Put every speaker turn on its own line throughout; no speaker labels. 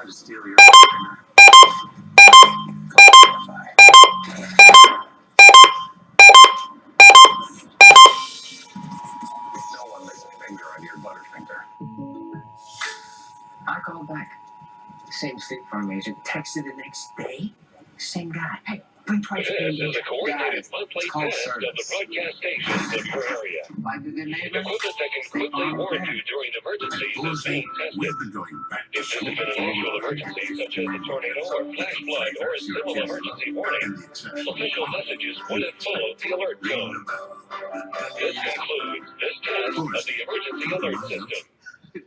to steal your finger. No one lays a finger on your butterfinger.
I called back. Same State Farm agent. Texted the next day. Same guy. Hey, bring twice a
This is a coordinated monthly test of the broadcast stations of your area.
Like a good neighbor.
Equipment that can quickly warn you during emergencies is being tested.
We've been going back to
If this
school
has been an actual emergency, such as a tornado or flash flood or a civil emergency warning, official messages would have followed the alert tone. This concludes this test of the emergency alert system.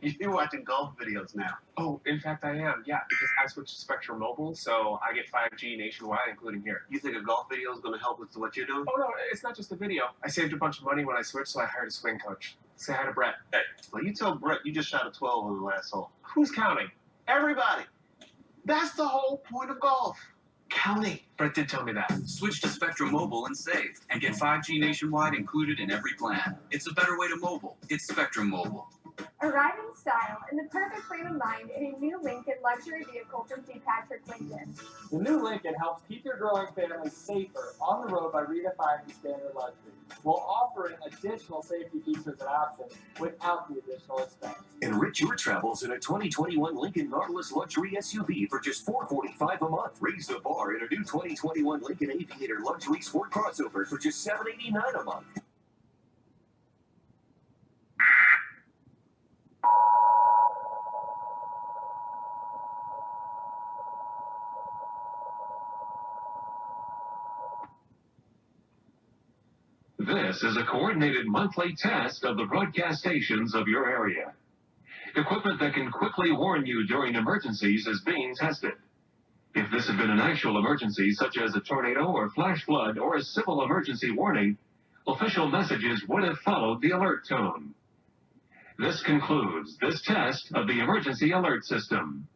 You're watching golf videos now.
Oh, in fact, I am. Yeah, because I switched to Spectrum Mobile, so I get 5G nationwide, including here.
You think a golf video is going to help with what you're doing?
Oh, no, it's not just a video. I saved a bunch of money when I switched, so I hired a swing coach. Say hi to Brett.
Hey, well, you tell Brett you just shot a 12 on the last hole.
Who's counting?
Everybody. That's the whole point of golf. Counting.
Brett did tell me that.
Switch to Spectrum Mobile and save, and get 5G nationwide included in every plan. It's a better way to mobile. It's Spectrum Mobile.
Arrive in style in the perfect frame of mind in a new Lincoln luxury vehicle from D. Patrick Lincoln.
The new Lincoln helps keep your growing family safer on the road by redefining standard luxury, while offering additional safety features and options without the additional expense.
Enrich your travels in a 2021 Lincoln Nautilus Luxury SUV for just $445 a month. Raise the bar in a new 2021 Lincoln Aviator Luxury Sport Crossover for just $789 a month.
This is a coordinated monthly test of the broadcast stations of your area. Equipment that can quickly warn you during emergencies is being tested. If this had been an actual emergency, such as a tornado or flash flood or a civil emergency warning, official messages would have followed the alert tone. This concludes this test of the emergency alert system.